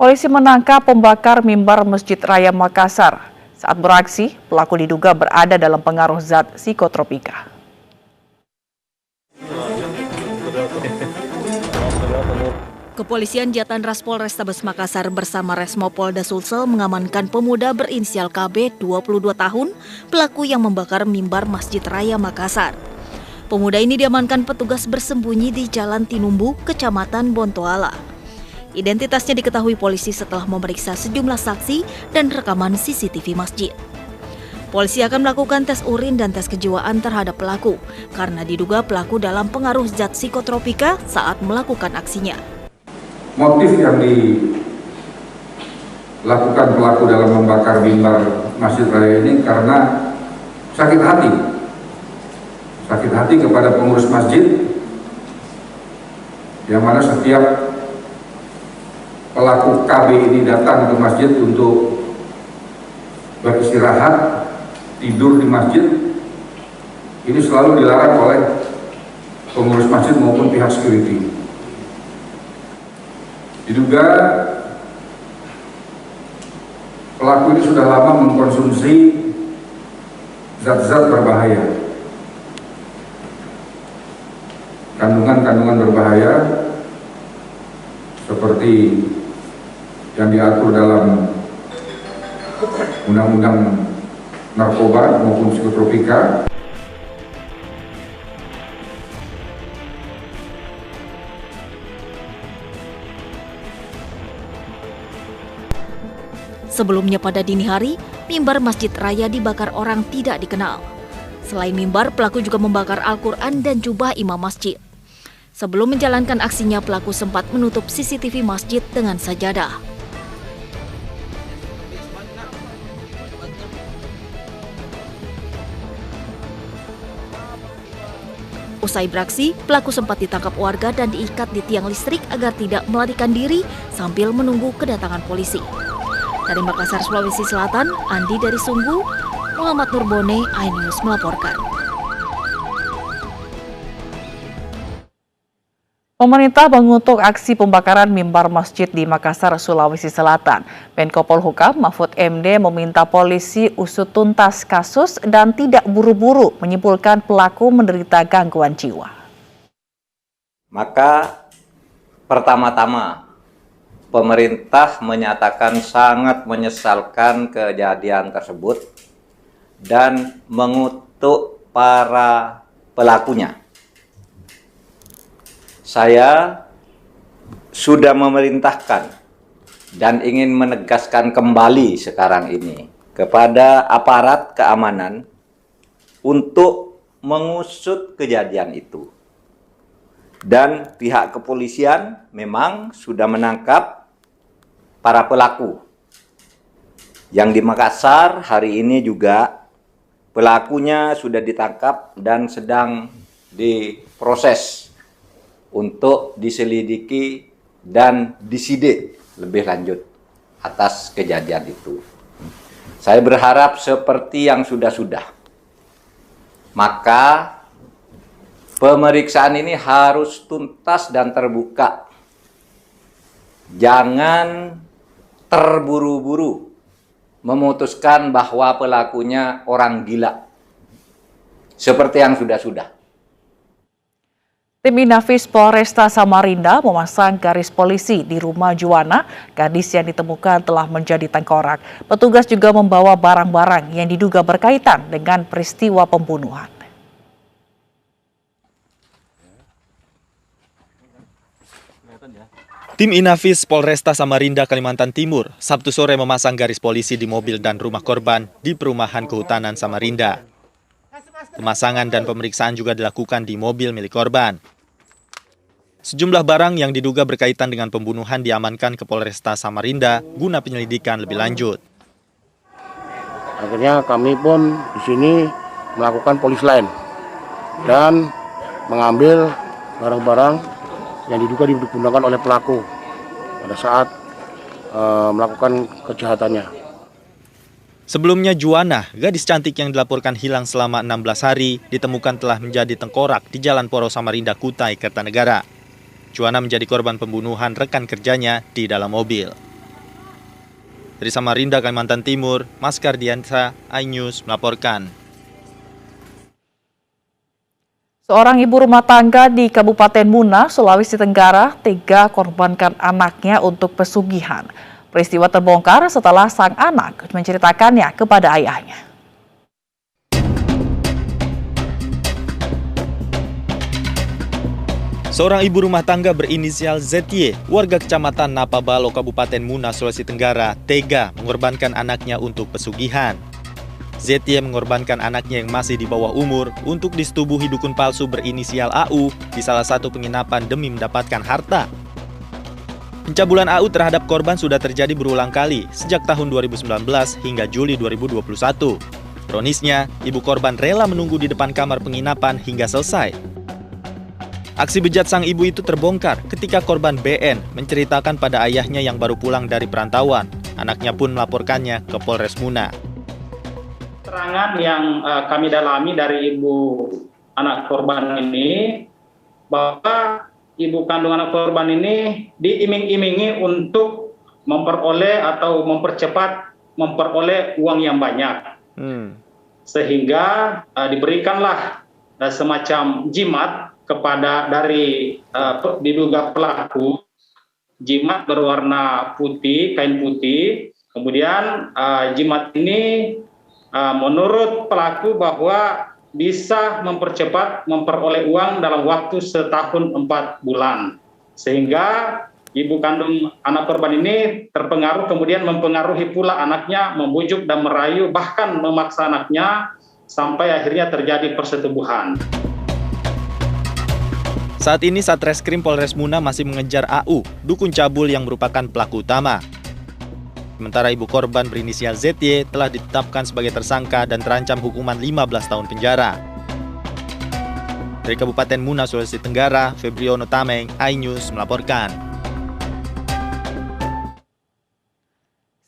Polisi menangkap pembakar mimbar Masjid Raya Makassar. Saat beraksi, pelaku diduga berada dalam pengaruh zat psikotropika. Kepolisian Jatanras Polrestabes Makassar bersama Resmo Polda Sulsel mengamankan pemuda berinisial KB 22 tahun, pelaku yang membakar mimbar Masjid Raya Makassar. Pemuda ini diamankan petugas bersembunyi di Jalan Tinumbu, Kecamatan Bontoala. Identitasnya diketahui polisi setelah memeriksa sejumlah saksi dan rekaman CCTV masjid. Polisi akan melakukan tes urin dan tes kejiwaan terhadap pelaku karena diduga pelaku dalam pengaruh zat psikotropika saat melakukan aksinya. Motif yang dilakukan pelaku dalam membakar mimbar Masjid Raya ini karena sakit hati kepada pengurus masjid, yang mana setiap pelaku KB ini datang ke masjid untuk beristirahat, tidur di masjid, ini selalu dilarang oleh pengurus masjid maupun pihak security. Diduga pelaku ini sudah lama mengkonsumsi zat-zat berbahaya, kandungan-kandungan berbahaya seperti yang diatur dalam undang-undang narkoba maupun psikotropika. Sebelumnya pada dini hari, mimbar Masjid Raya dibakar orang tidak dikenal. Selain mimbar, pelaku juga membakar Al-Quran dan jubah imam masjid. Sebelum menjalankan aksinya, pelaku sempat menutup CCTV masjid dengan sajadah. Usai beraksi, pelaku sempat ditangkap warga dan diikat di tiang listrik agar tidak melarikan diri sambil menunggu kedatangan polisi. Dari Makassar, Sulawesi Selatan, Andi dari Sungguh, Muhammad Nurbone, iNews melaporkan. Pemerintah mengutuk aksi pembakaran mimbar masjid di Makassar, Sulawesi Selatan. Menko Polhukam Mahfud MD meminta polisi usut tuntas kasus dan tidak buru-buru menyimpulkan pelaku menderita gangguan jiwa. Maka pertama-tama pemerintah menyatakan sangat menyesalkan kejadian tersebut dan mengutuk para pelakunya. Saya sudah memerintahkan dan ingin menegaskan kembali sekarang ini kepada aparat keamanan untuk mengusut kejadian itu. Dan pihak kepolisian memang sudah menangkap para pelaku. Yang di Makassar hari ini juga pelakunya sudah ditangkap dan sedang diproses untuk diselidiki dan disidik lebih lanjut atas kejadian itu. Saya berharap seperti yang sudah-sudah, maka pemeriksaan ini harus tuntas dan terbuka. Jangan terburu-buru memutuskan bahwa pelakunya orang gila, seperti yang sudah-sudah. Tim Inafis Polresta Samarinda memasang garis polisi di rumah Juwana. Gadis yang ditemukan telah menjadi tengkorak. Petugas juga membawa barang-barang yang diduga berkaitan dengan peristiwa pembunuhan. Tim Inafis Polresta Samarinda, Kalimantan Timur, Sabtu sore memasang garis polisi di mobil dan rumah korban di perumahan kehutanan Samarinda. Pemasangan dan pemeriksaan juga dilakukan di mobil milik korban. Sejumlah barang yang diduga berkaitan dengan pembunuhan diamankan ke Polresta Samarinda guna penyelidikan lebih lanjut. Akhirnya kami pun di sini melakukan polis lain dan mengambil barang-barang yang diduga digunakan oleh pelaku pada saat melakukan kejahatannya. Sebelumnya Juwana, gadis cantik yang dilaporkan hilang selama 16 hari, ditemukan telah menjadi tengkorak di Jalan Poro Samarinda, Kutai, Kertanegara. Juwana menjadi korban pembunuhan rekan kerjanya di dalam mobil. Dari Samarinda, Kalimantan Timur, Mas Kardiansa, iNews melaporkan. Seorang ibu rumah tangga di Kabupaten Muna, Sulawesi Tenggara, tega korbankan anaknya untuk pesugihan. Peristiwa terbongkar setelah sang anak menceritakannya kepada ayahnya. Seorang ibu rumah tangga berinisial ZY, warga Kecamatan Napabalo, Kabupaten Muna, Sulawesi Tenggara, tega mengorbankan anaknya untuk pesugihan. ZY mengorbankan anaknya yang masih di bawah umur untuk disetubuhi dukun palsu berinisial AU di salah satu penginapan demi mendapatkan harta. Pencabulan AU terhadap korban sudah terjadi berulang kali sejak tahun 2019 hingga Juli 2021. Ironisnya, ibu korban rela menunggu di depan kamar penginapan hingga selesai. Aksi bejat sang ibu itu terbongkar ketika korban BN menceritakan pada ayahnya yang baru pulang dari perantauan. Anaknya pun melaporkannya ke Polres Muna. Keterangan yang kami dalami dari ibu anak korban ini, bahwa ibu kandung anak korban ini diiming-imingi untuk memperoleh atau memperoleh uang yang banyak. Sehingga diberikanlah semacam jimat kepada dari diduga pelaku, jimat berwarna putih, kain putih. Kemudian jimat ini menurut pelaku bahwa bisa mempercepat memperoleh uang dalam waktu setahun 4 bulan. Sehingga ibu kandung anak korban ini terpengaruh, kemudian mempengaruhi pula anaknya, membujuk dan merayu, bahkan memaksa anaknya sampai akhirnya terjadi persetubuhan. Saat ini Satreskrim Polres Muna masih mengejar AU, dukun cabul yang merupakan pelaku utama. Sementara ibu korban berinisial ZY telah ditetapkan sebagai tersangka dan terancam hukuman 15 tahun penjara. Dari Kabupaten Muna, Sulawesi Tenggara, Febriono Tameng, iNews melaporkan.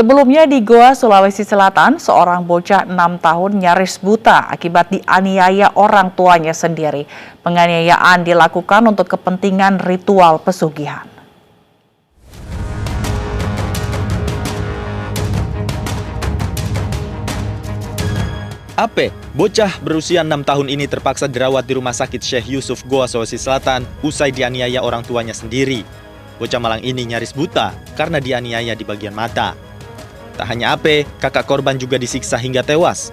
Sebelumnya di Goa, Sulawesi Selatan, seorang bocah 6 tahun nyaris buta akibat dianiaya orang tuanya sendiri. Penganiayaan dilakukan untuk kepentingan ritual pesugihan. AP, bocah berusia 6 tahun ini terpaksa dirawat di Rumah Sakit Syekh Yusuf, Goa, Sulawesi Selatan, usai dianiaya orang tuanya sendiri. Bocah malang ini nyaris buta karena dianiaya di bagian mata. Tak hanya AP, kakak korban juga disiksa hingga tewas.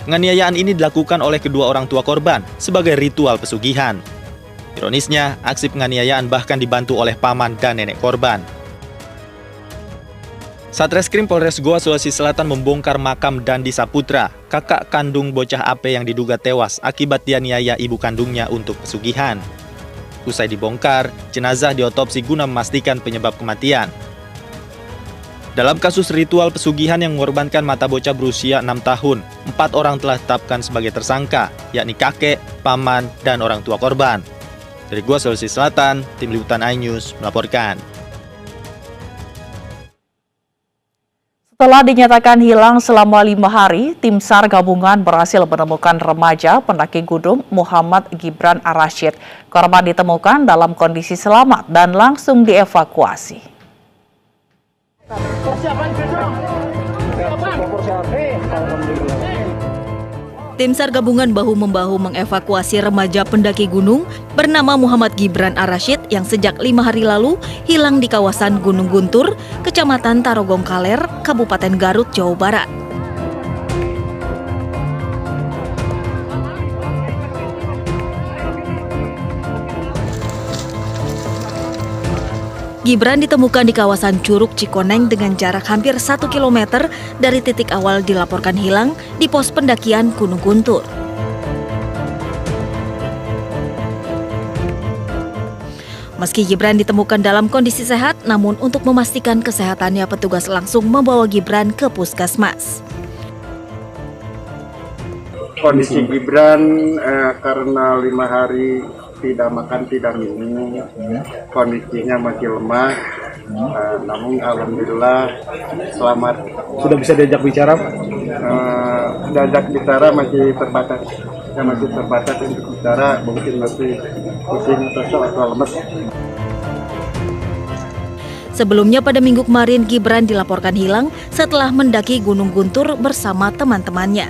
Penganiayaan ini dilakukan oleh kedua orang tua korban sebagai ritual pesugihan. Ironisnya, aksi penganiayaan bahkan dibantu oleh paman dan nenek korban. Satreskrim Polres Goa, Sulawesi Selatan membongkar makam Dandi Saputra, kakak kandung bocah AP yang diduga tewas akibat dianiaya ibu kandungnya untuk pesugihan. Usai dibongkar, jenazah diotopsi guna memastikan penyebab kematian. Dalam kasus ritual pesugihan yang mengorbankan mata bocah berusia 6 tahun, 4 orang telah ditetapkan sebagai tersangka, yakni kakek, paman, dan orang tua korban. Dari Goa, Sulawesi Selatan, Tim Liputan iNews melaporkan. Setelah dinyatakan hilang selama 5 hari, tim SAR gabungan berhasil menemukan remaja pendaki gunung Muhammad Gibran Ar-Rasyid. Korban ditemukan dalam kondisi selamat dan langsung dievakuasi. Tim SAR gabungan bahu-membahu mengevakuasi remaja pendaki gunung bernama Muhammad Gibran Ar-Rasyid yang sejak 5 hari lalu hilang di kawasan Gunung Guntur, Kecamatan Tarogong Kaler, Kabupaten Garut, Jawa Barat. Gibran ditemukan di kawasan Curug Cikoneng dengan jarak hampir 1 km dari titik awal dilaporkan hilang di pos pendakian Gunung Guntur. Meski Gibran ditemukan dalam kondisi sehat, namun untuk memastikan kesehatannya petugas langsung membawa Gibran ke puskesmas. Kondisi Gibran karena 5 hari tidak makan, tidak minum, kondisinya masih lemah, namun alhamdulillah selamat. Sudah bisa diajak bicara? Diajak bicara masih terbatas, untuk bicara, mungkin masih pusing atau lemes. Sebelumnya pada minggu kemarin Gibran dilaporkan hilang setelah mendaki Gunung Guntur bersama teman-temannya.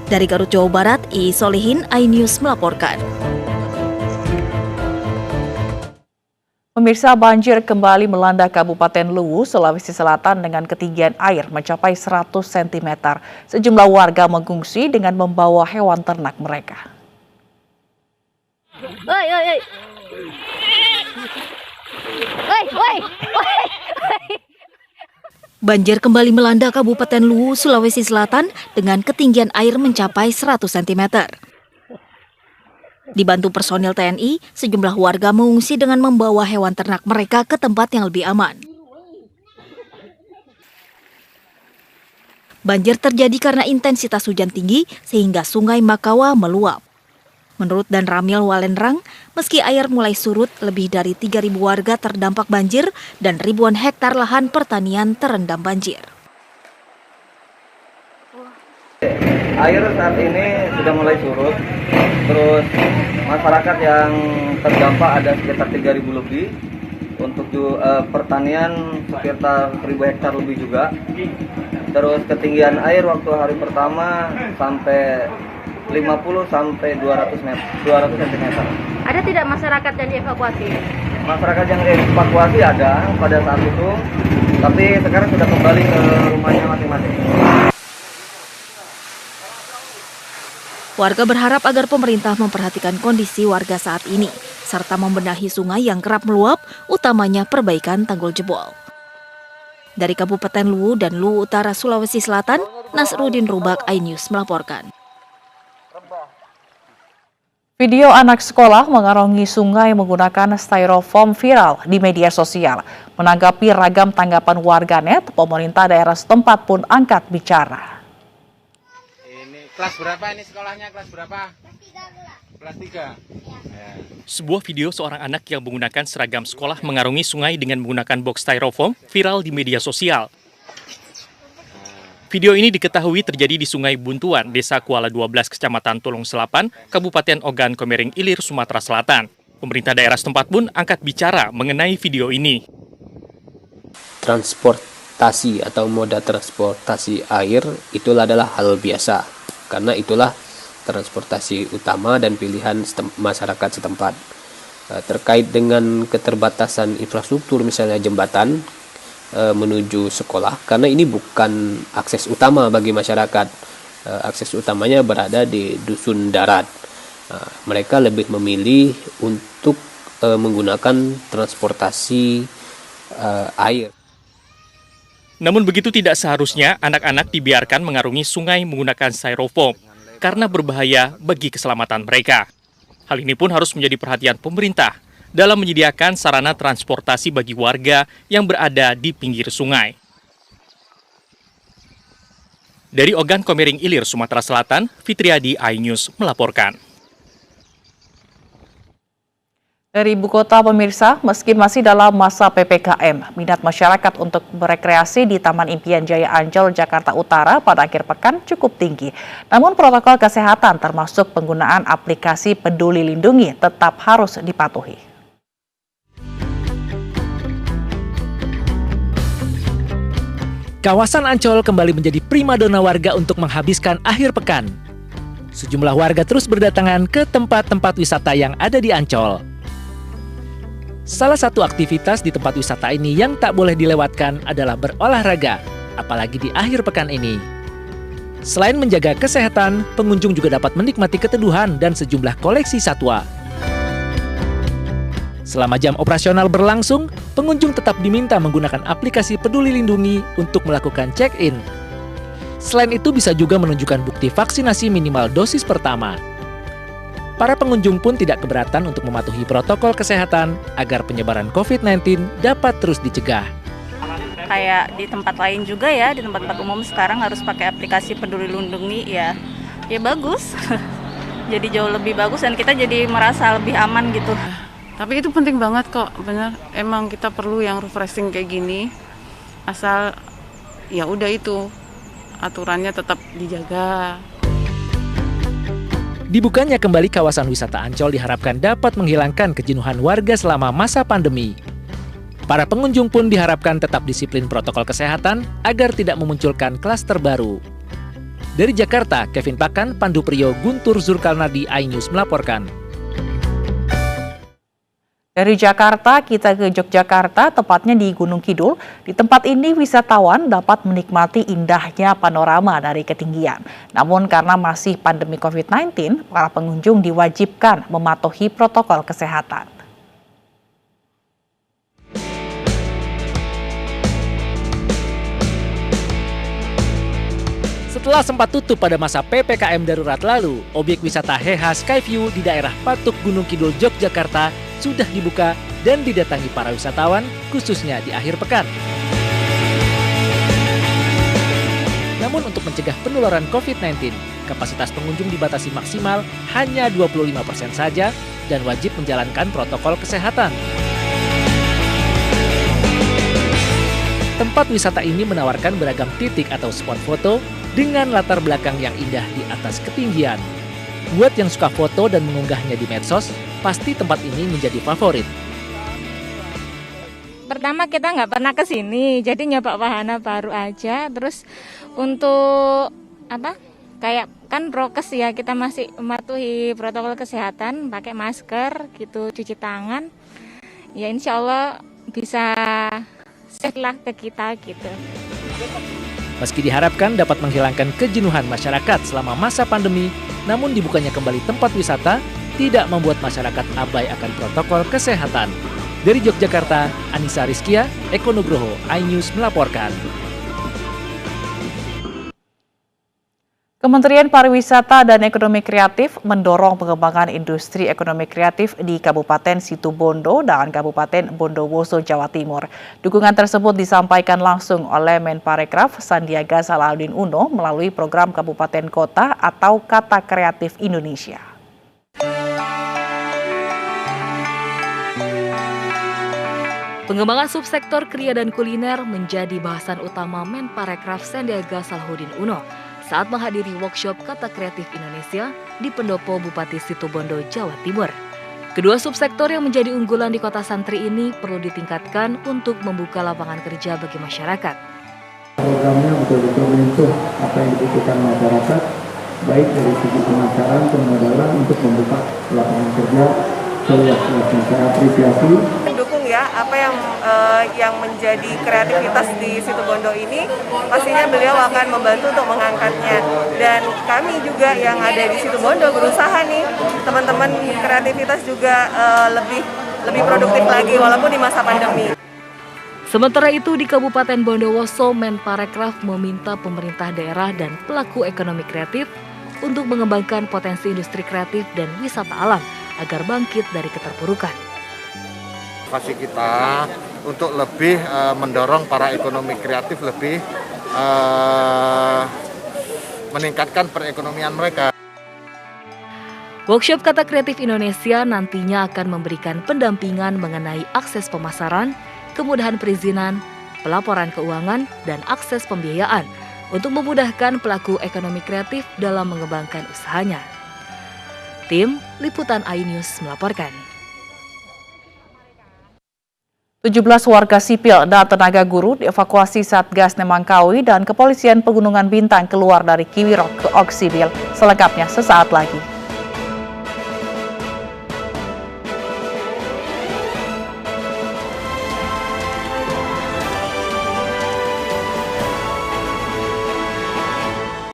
Dari Garut, Jawa Barat, I. Solihin, iNews melaporkan. Pemirsa, banjir kembali melanda Kabupaten Luwu, Sulawesi Selatan dengan ketinggian air mencapai 100 cm. Sejumlah warga mengungsi dengan membawa hewan ternak mereka. Banjir kembali melanda Kabupaten Luwu, Sulawesi Selatan dengan ketinggian air mencapai 100 cm. Dibantu personil TNI, sejumlah warga mengungsi dengan membawa hewan ternak mereka ke tempat yang lebih aman. Banjir terjadi karena intensitas hujan tinggi sehingga Sungai Makawa meluap. Menurut Dan Ramil Walendrang, meski air mulai surut, lebih dari 3.000 warga terdampak banjir dan ribuan hektar lahan pertanian terendam banjir. Air saat ini sudah mulai surut, terus masyarakat yang terdampak ada sekitar 3.000 lebih, untuk pertanian sekitar 1.000 hektar lebih juga. Terus ketinggian air waktu hari pertama sampai 50 sampai 200 cm. Ada tidak masyarakat yang dievakuasi? Masyarakat yang dievakuasi ada pada saat itu, tapi sekarang sudah kembali ke rumahnya masing-masing. Warga berharap agar pemerintah memperhatikan kondisi warga saat ini, serta membenahi sungai yang kerap meluap, utamanya perbaikan tanggul jebol. Dari Kabupaten Luwu dan Luwu Utara, Sulawesi Selatan, Nasruddin Rubak, iNews melaporkan. Video anak sekolah mengarungi sungai menggunakan styrofoam viral di media sosial. Menanggapi ragam tanggapan warganet, pemerintah daerah setempat pun angkat bicara. Kelas berapa ini sekolahnya? Kelas berapa? Kelas 3. Sebuah video seorang anak yang menggunakan seragam sekolah mengarungi sungai dengan menggunakan box styrofoam viral di media sosial. Video ini diketahui terjadi di Sungai Buntuan, Desa Kuala 12, Kecamatan Tulung Selapan, Kabupaten Ogan Komering Ilir, Sumatera Selatan. Pemerintah daerah setempat pun angkat bicara mengenai video ini. Transportasi atau moda transportasi air itulah adalah hal biasa, karena itulah transportasi utama dan pilihan masyarakat setempat. Terkait dengan keterbatasan infrastruktur, misalnya jembatan menuju sekolah, karena ini bukan akses utama bagi masyarakat. Akses utamanya berada di dusun darat. Mereka lebih memilih untuk menggunakan transportasi air. Namun begitu tidak seharusnya anak-anak dibiarkan mengarungi sungai menggunakan styrofoam karena berbahaya bagi keselamatan mereka. Hal ini pun harus menjadi perhatian pemerintah dalam menyediakan sarana transportasi bagi warga yang berada di pinggir sungai. Dari Ogan Komering Ilir, Sumatera Selatan, Fitriadi, iNews melaporkan. Dari Ibu Kota, pemirsa, meski masih dalam masa PPKM, minat masyarakat untuk berekreasi di Taman Impian Jaya Ancol, Jakarta Utara pada akhir pekan cukup tinggi. Namun protokol kesehatan termasuk penggunaan aplikasi Peduli Lindungi tetap harus dipatuhi. Kawasan Ancol kembali menjadi primadona warga untuk menghabiskan akhir pekan. Sejumlah warga terus berdatangan ke tempat-tempat wisata yang ada di Ancol. Salah satu aktivitas di tempat wisata ini yang tak boleh dilewatkan adalah berolahraga, apalagi di akhir pekan ini. Selain menjaga kesehatan, pengunjung juga dapat menikmati keteduhan dan sejumlah koleksi satwa. Selama jam operasional berlangsung, pengunjung tetap diminta menggunakan aplikasi Peduli Lindungi untuk melakukan check-in. Selain itu bisa juga menunjukkan bukti vaksinasi minimal dosis pertama. Para pengunjung pun tidak keberatan untuk mematuhi protokol kesehatan agar penyebaran COVID-19 dapat terus dicegah. Kayak di tempat lain juga ya, di tempat-tempat umum sekarang harus pakai aplikasi Peduli Lindungi ya bagus. Jadi jauh lebih bagus dan kita jadi merasa lebih aman gitu. Tapi itu penting banget kok, bener. Emang kita perlu yang refreshing kayak gini. Asal ya udah itu aturannya tetap dijaga. Dibukanya kembali kawasan wisata Ancol diharapkan dapat menghilangkan kejenuhan warga selama masa pandemi. Para pengunjung pun diharapkan tetap disiplin protokol kesehatan agar tidak memunculkan klaster baru. Dari Jakarta, Kevin Pakan, Pandu Priyo, Guntur Zulkarnadi, iNews melaporkan. Dari Jakarta, kita ke Yogyakarta, tepatnya di Gunung Kidul. Di tempat ini, wisatawan dapat menikmati indahnya panorama dari ketinggian. Namun karena masih pandemi COVID-19, para pengunjung diwajibkan mematuhi protokol kesehatan. Setelah sempat tutup pada masa PPKM darurat lalu, objek wisata Heha Skyview di daerah Patuk Gunung Kidul, Yogyakarta sudah dibuka dan didatangi para wisatawan, khususnya di akhir pekan. Namun untuk mencegah penularan COVID-19, kapasitas pengunjung dibatasi maksimal hanya 25% saja dan wajib menjalankan protokol kesehatan. Tempat wisata ini menawarkan beragam titik atau spot foto dengan latar belakang yang indah di atas ketinggian. Buat yang suka foto dan mengunggahnya di medsos, pasti tempat ini menjadi favorit. Pertama kita nggak pernah ke sini, jadi nyoba wahana baru aja. Terus untuk kayak kan prokes ya, kita masih mematuhi protokol kesehatan, pakai masker gitu, cuci tangan. Ya insya Allah bisa safe lah ke kita gitu. Meski diharapkan dapat menghilangkan kejenuhan masyarakat selama masa pandemi, namun dibukanya kembali tempat wisata tidak membuat masyarakat abai akan protokol kesehatan. Dari Yogyakarta, Anissa Rizkia, Eko Nugroho, iNews melaporkan. Kementerian Pariwisata dan Ekonomi Kreatif mendorong pengembangan industri ekonomi kreatif di Kabupaten Situbondo dan Kabupaten Bondowoso, Jawa Timur. Dukungan tersebut disampaikan langsung oleh Menparekraf Sandiaga Salahuddin Uno melalui program Kabupaten Kota atau Kata Kreatif Indonesia. Pengembangan subsektor kria dan kuliner menjadi bahasan utama Menparekraf Sandiaga Salahuddin Uno saat menghadiri workshop Kata Kreatif Indonesia di Pendopo Bupati Situbondo, Jawa Timur. Kedua subsektor yang menjadi unggulan di kota santri ini perlu ditingkatkan untuk membuka lapangan kerja bagi masyarakat. Programnya betul-betul menyentuh apa yang dibutuhkan masyarakat, baik dari segi pemasaran, pemodalan untuk membuka lapangan kerja seluas-luasnya. Saya apresiasi. Mendukung ya apa yang menjadi kreativitas di Situbondo ini, pastinya beliau akan membantu untuk mengangkatnya. Dan kami juga yang ada di Situbondo berusaha nih, teman-teman kreativitas juga lebih produktif lagi walaupun di masa pandemi. Sementara itu di Kabupaten Bondowoso, Menparekraf meminta pemerintah daerah dan pelaku ekonomi kreatif untuk mengembangkan potensi industri kreatif dan wisata alam agar bangkit dari keterpurukan. Motivasi kita untuk lebih mendorong para ekonomi kreatif lebih meningkatkan perekonomian mereka. Workshop Kata Kreatif Indonesia nantinya akan memberikan pendampingan mengenai akses pemasaran, kemudahan perizinan, pelaporan keuangan, dan akses pembiayaan untuk memudahkan pelaku ekonomi kreatif dalam mengembangkan usahanya. Tim Liputan iNews melaporkan. 17 warga sipil dan tenaga guru dievakuasi Satgas Nemangkawi dan Kepolisian Pegunungan Bintang keluar dari Kiwirok ke Oksibil. Selengkapnya sesaat lagi.